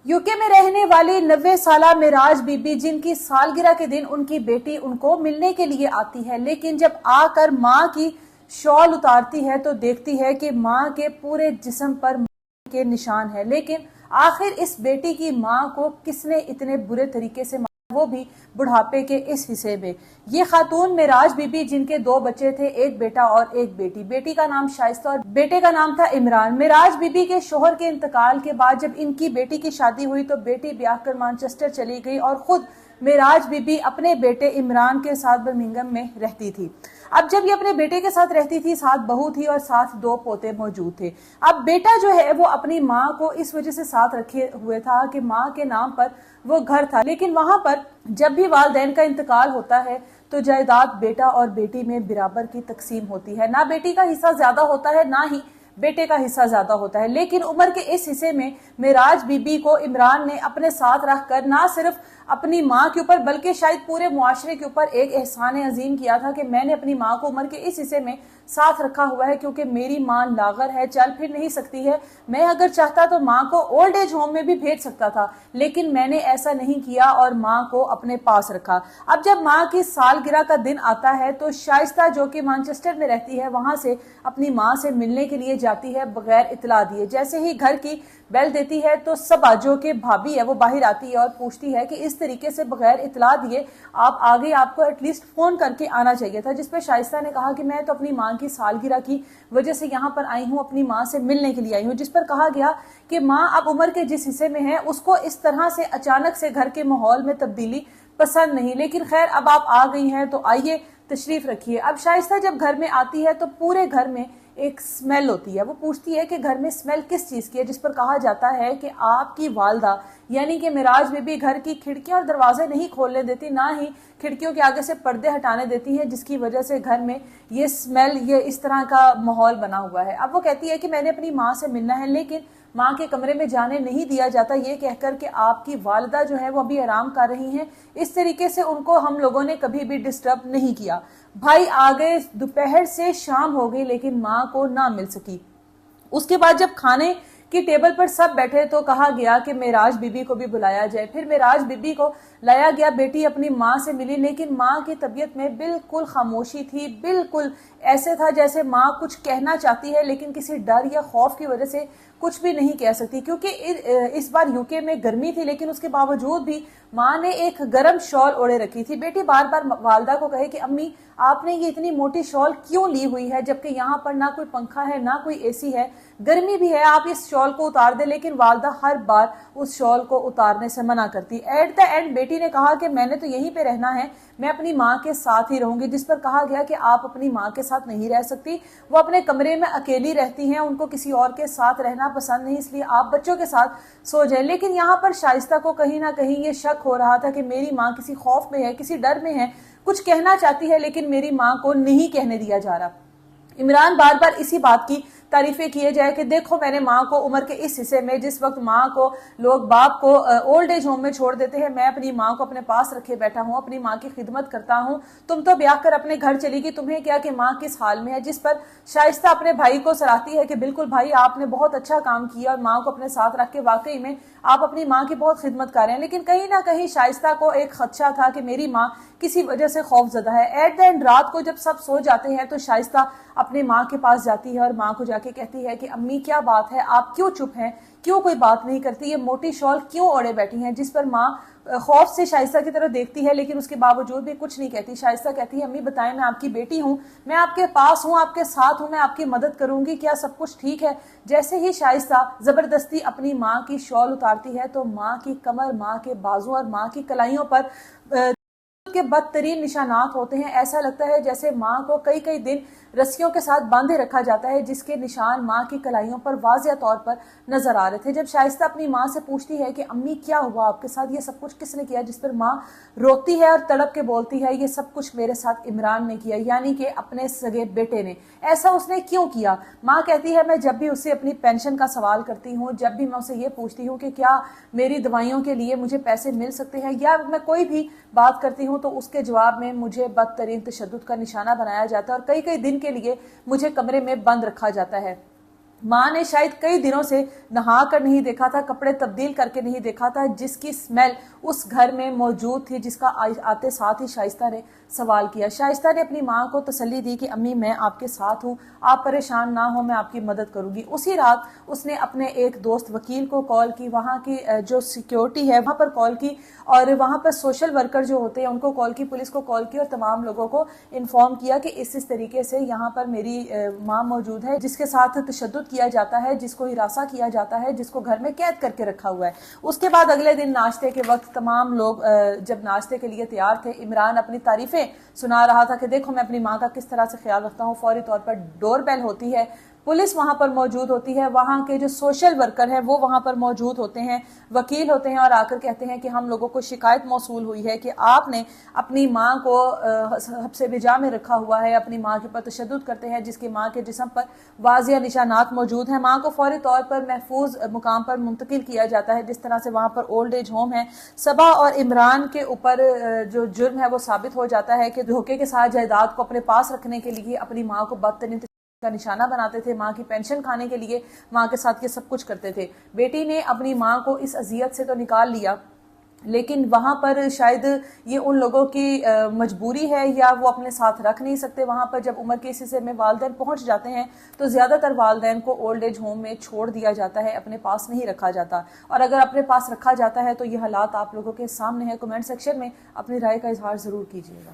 UK में रहने वाली 90 साला मेराज बीबी, जिनकी सालगिरह के दिन उनकी बेटी उनको मिलने के लिए आती है, लेकिन जब आकर माँ की शॉल उतारती है तो देखती है कि माँ के पूरे जिस्म पर के निशान है। लेकिन आखिर इस बेटी की माँ को किसने इतने बुरे तरीके से, वो भी बुढ़ापे के इस हिस्से में। ये खातून मेराज बीबी, जिनके 2 बच्चे थे, एक बेटा और एक बेटी। बेटी का नाम शाइस्ता और बेटे का नाम था इमरान। मेराज बीबी के शोहर के इंतकाल के बाद जब इनकी बेटी की शादी हुई तो बेटी ब्याह कर मैनचेस्टर चली गई और खुद मेराज बीबी अपने बेटे इमरान के साथ बर्मिंघम में रहती थी। अब जब ये अपने बेटे के साथ रहती थी, साथ बहू थी और साथ 2 पोते मौजूद थे। अब बेटा जो है वो अपनी माँ को इस वजह से साथ रखे हुए था कि माँ के नाम पर वो घर था, लेकिन वहां पर जब भी वालिदैन का इंतकाल होता है तो जायदाद बेटा और बेटी में बराबर की तकसीम होती है। ना बेटी का हिस्सा ज्यादा होता है, ना ही बेटे का हिस्सा ज्यादा होता है। लेकिन उम्र के इस हिस्से में मेराज बीबी को इमरान ने अपने साथ रखकर ना सिर्फ अपनी माँ के ऊपर बल्कि शायद पूरे मुआशरे के ऊपर एक एहसान अजीम किया था कि मैंने अपनी माँ को उम्र के इस हिस्से में साथ रखा हुआ है, क्योंकि मेरी माँ लागर है, चल फिर नहीं सकती है। मैं अगर चाहता तो माँ को ओल्ड एज होम में भी भेज सकता था, लेकिन मैंने ऐसा नहीं किया और माँ को अपने पास रखा। अब जब माँ की सालगिरह का दिन आता है तो शाइस्ता, जो कि मैनचेस्टर में रहती है, वहां से अपनी माँ से मिलने के लिए जाती है बगैर इतला दिए। जैसे ही घर की बेल देती है तो सबा, जो कि भाभी है, वो बाहर आती है और पूछती है कि इस तरीके से बगैर इतला दिए आप आ गई, आपको एटलीस्ट फोन करके आना चाहिए था। जिस पर शाइस्ता ने कहा कि मैं तो अपनी माँ की सालगिरह की वजह से यहाँ पर आई हूँ, अपनी माँ से मिलने के लिए आई हूँ। जिस पर कहा गया कि माँ अब उम्र के जिस हिस्से में है उसको इस तरह से अचानक से घर के माहौल में तब्दीली पसंद नहीं, लेकिन खैर अब आप आ गई हैं तो आइए तशरीफ रखिए। अब शाइस्ता जब घर में आती है तो पूरे घर में एक स्मेल होती है। वो पूछती है कि घर में स्मेल किस चीज की है, जिस पर कहा जाता है कि आपकी वालदा यानी कि मेराज बीबी घर की खिड़कियां और दरवाजे नहीं खोलने देती, ना ही खिड़कियों के आगे से पर्दे हटाने देती है, जिसकी वजह से घर में ये स्मेल, ये इस तरह का माहौल बना हुआ है। अब वो कहती है कि मैंने अपनी माँ से मिलना है, लेकिन माँ के कमरे में जाने नहीं दिया जाता, ये कहकर कि आपकी वालिदा जो है वो अभी आराम कर रही हैं। इस तरीके से उनको हम लोगों ने कभी भी डिस्टर्ब नहीं किया। भाई आ गए, दोपहर से शाम हो गई, लेकिन माँ को ना मिल सकी। उसके बाद जब खाने की टेबल पर सब बैठे तो कहा गया कि मेराज बीबी को भी बुलाया जाए। फिर मेराज बीबी को लाया गया। बेटी अपनी माँ से मिली, लेकिन माँ की तबीयत में बिल्कुल खामोशी थी। बिल्कुल ऐसे था जैसे माँ कुछ कहना चाहती है, लेकिन किसी डर या खौफ की वजह से कुछ भी नहीं कह सकती। क्योंकि इस बार यूके में गर्मी थी, लेकिन उसके बावजूद भी माँ ने एक गर्म शॉल ओढ़े रखी थी। बेटी बार बार वालदा को कहे कि अम्मी आपने ये इतनी मोटी शॉल क्यों ली हुई है, जबकि यहाँ पर ना कोई पंखा है, ना कोई एसी है, गर्मी भी है, आप इस शॉल को उतार दे। लेकिन वालदा हर बार उस शॉल को उतारने से मना करती। एट द एंड बेटी ने कहा कि मैंने तो यहीं पे रहना है, मैं अपनी माँ के साथ ही रहूंगी। जिस पर कहा गया कि आप अपनी माँ के साथ नहीं रह सकती, वो अपने कमरे में अकेली रहती हैं, उनको किसी और के साथ रहना पसंद नहीं, इसलिए आप बच्चों के साथ सो जाए। लेकिन यहाँ पर शाइस्ता को कहीं ना कहीं ये शक हो रहा था कि मेरी माँ किसी खौफ में है, किसी डर में है, कुछ कहना चाहती है, लेकिन मेरी माँ को नहीं कहने दिया जा रहा। इमरान बार बार इसी बात की तारीफें किए जाए कि देखो मैंने माँ को उम्र के इस हिस्से में, जिस वक्त माँ को लोग बाप को ओल्ड एज होम में छोड़ देते हैं, मैं अपनी माँ को अपने पास रखे बैठा हूँ, अपनी माँ की खिदमत करता हूँ। तुम तो ब्याह कर अपने घर चली गई, तुम्हें क्या कि माँ किस हाल में है। जिस पर शाइस्ता अपने भाई को सराहती है कि बिल्कुल भाई आपने बहुत अच्छा काम किया और माँ को अपने साथ रख के वाकई में आप अपनी माँ की बहुत खिदमत कर रहे हैं। लेकिन कहीं ना कहीं शाइस्ता को एक खदशा था कि मेरी माँ किसी वजह से खौफजदा है। एट द एंड रात को जब सब सो जाते हैं तो शाइस्ता अपनी माँ के पास जाती है और माँ को जाके कहती है कि अम्मी क्या बात है, आप क्यों चुप हैं, क्यों कोई बात नहीं करती, ये मोटी शॉल क्यों ओढ़े बैठी हैं। जिस पर माँ खौफ से शाइस्ता की तरफ देखती है, लेकिन उसके बावजूद भी कुछ नहीं कहती। शाइस्ता कहती है अम्मी बताएं, मैं आपकी बेटी हूँ, मैं आपके पास हूँ, आपके साथ हूँ, मैं आपकी मदद करूंगी, क्या सब कुछ ठीक है। जैसे ही शाइस्ता जबरदस्ती अपनी माँ की शॉल उतारती है तो माँ की कमर, माँ के बाजू और माँ की कलाइयों पर के बदतरीन निशानात होते हैं। ऐसा लगता है जैसे माँ को कई कई दिन रस्सियों के साथ बांधे रखा जाता है, जिसके निशान माँ की कलाइयों पर वाज़ेह तौर पर नजर आ रहे थे। जब शाइस्ता अपनी माँ से पूछती है कि अम्मी क्या हुआ आपके साथ, ये सब कुछ किसने किया, जिस पर माँ रोती है और तड़प के बोलती है ये सब कुछ मेरे साथ इमरान ने किया, यानी कि अपने सगे बेटे ने। ऐसा उसने क्यों किया। माँ कहती है मैं जब भी उससे अपनी पेंशन का सवाल करती हूँ, जब भी मैं उसे ये पूछती हूँ कि क्या मेरी दवाइयों के लिए मुझे पैसे मिल सकते हैं, या मैं कोई भी बात करती हूँ, तो उसके जवाब में मुझे बदतरीन तशद्दुद का निशाना बनाया जाता है और कई कई दिन के लिए मुझे कमरे में बंद रखा जाता है। माँ ने शायद कई दिनों से नहा कर नहीं देखा था, कपड़े तब्दील करके नहीं देखा था, जिसकी स्मेल उस घर में मौजूद थी, जिसका आते साथ ही शाइस्ता ने सवाल किया। शाइस्ता ने अपनी माँ को तसल्ली दी कि अम्मी मैं आपके साथ हूँ, आप परेशान ना हो, मैं आपकी मदद करूंगी। उसी रात उसने अपने एक दोस्त वकील को कॉल की, वहाँ की जो सिक्योरिटी है वहाँ पर कॉल की, और वहाँ पर सोशल वर्कर जो होते हैं उनको कॉल की, पुलिस को कॉल की, और तमाम लोगों को इन्फॉर्म किया कि इस तरीके से यहाँ पर मेरी माँ मौजूद है जिसके साथ तशद्दुद किया जाता है, जिसको हिरासा किया जाता है, जिसको घर में कैद करके रखा हुआ है। उसके बाद अगले दिन नाश्ते के वक्त तमाम लोग जब नाश्ते के लिए तैयार थे, इमरान अपनी तारीफें सुना रहा था कि देखो मैं अपनी माँ का किस तरह से ख्याल रखता हूँ। फौरी तौर पर डोर बेल होती है, पुलिस वहां पर मौजूद होती है, वहां के जो सोशल वर्कर हैं वो वहां पर मौजूद होते हैं, वकील होते हैं, और आकर कहते हैं कि हम लोगों को शिकायत मौसूल हुई है कि आपने अपनी माँ को हब्से बिजा में रखा हुआ है, अपनी माँ के ऊपर तशद्दुद करते हैं, जिसकी माँ के जिस्म पर वाज़िया निशानात मौजूद हैं। माँ को फौरी तौर पर महफूज मुकाम पर मुंतकिल किया जाता है, जिस तरह से वहां पर ओल्ड एज होम है। सबा और इमरान के ऊपर जो जुर्म है वो साबित हो जाता है कि धोखे के साथ जायदाद को अपने पास रखने के लिए अपनी माँ को बदतरीन का निशाना बनाते थे, माँ की पेंशन खाने के लिए माँ के साथ ये सब कुछ करते थे। बेटी ने अपनी माँ को इस अजियत से तो निकाल लिया, लेकिन वहां पर शायद ये उन लोगों की मजबूरी है या वो अपने साथ रख नहीं सकते। वहां पर जब उम्र के इस हिस्से में वालिदैन पहुंच जाते हैं तो ज्यादातर वालिदैन को ओल्ड एज होम में छोड़ दिया जाता है, अपने पास नहीं रखा जाता। और अगर अपने पास रखा जाता है तो ये हालात आप लोगों के सामने है। कमेंट सेक्शन में अपनी राय का इजहार जरूर कीजिएगा।